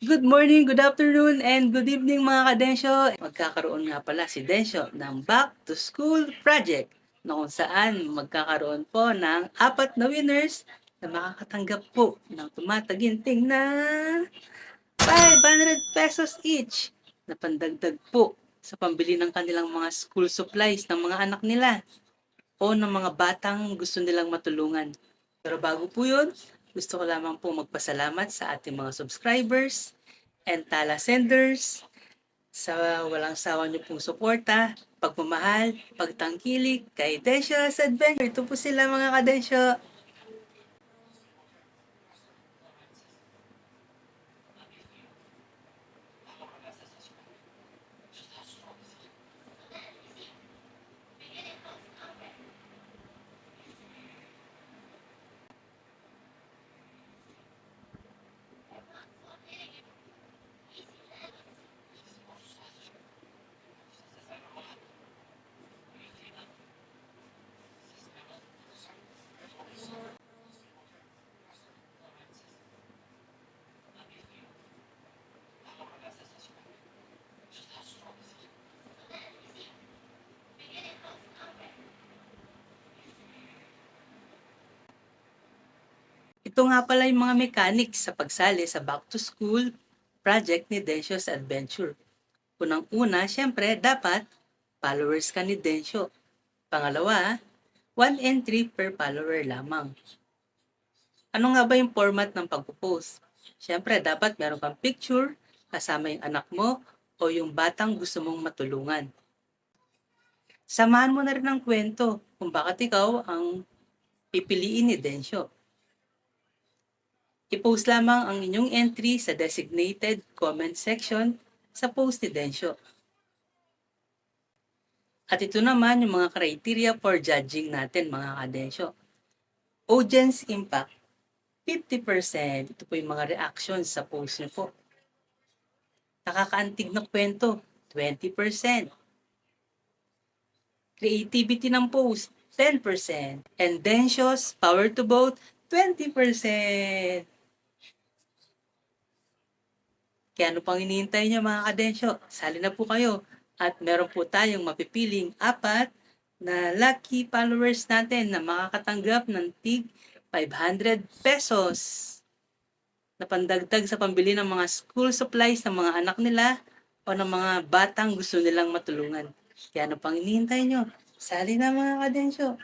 Good morning, good afternoon, and good evening mga kadensyo. Magkakaroon nga pala si Densyo ng Back to School Project na kung saan magkakaroon po ng 4 na winners na makakatanggap po ng tumataginting na 500 pesos each na pandagdag po sa pambili ng kanilang mga school supplies ng mga anak nila o ng mga batang gusto nilang matulungan. Pero bago po yun, gusto ko lamang po magpasalamat sa ating mga subscribers and tala senders sa walang sawa niyo pong suporta, pagmamahal, pagtangkilik kay Densyo's Adventure. Ito po sila mga kadensyo. Ito nga pala yung mga mechanics sa pagsali sa back to school project ni Densyo's Adventure. Unang-una, syempre, dapat followers ka ni Densyo. Pangalawa, 1 entry per follower lamang. Ano nga ba yung format ng pagpo-post? Syempre, dapat meron kang picture kasama yung anak mo o yung batang gusto mong matulungan. Samahan mo na rin ng kwento kung bakit ikaw ang pipiliin ni Densyo. I-post lamang ang inyong entry sa designated comment section sa post ni Densyo. At ito naman yung mga criteria for judging natin mga kadensyo. Audience impact, 50%. Ito po yung mga reactions sa post niyo po. Nakakaantig na kwento, 20%. Creativity ng post, 10%. And Densyos, power to vote, 20%. Kaya ano pang hinihintay niyo mga kadensyo? Sali na po kayo at meron po tayong mapipiling 4 na lucky followers natin na makakatanggap ng tig 500 pesos na pandagdag sa pambili ng mga school supplies ng mga anak nila o ng mga batang gusto nilang matulungan. Kaya ano pang hinihintay nyo? Sali na mga kadensyo.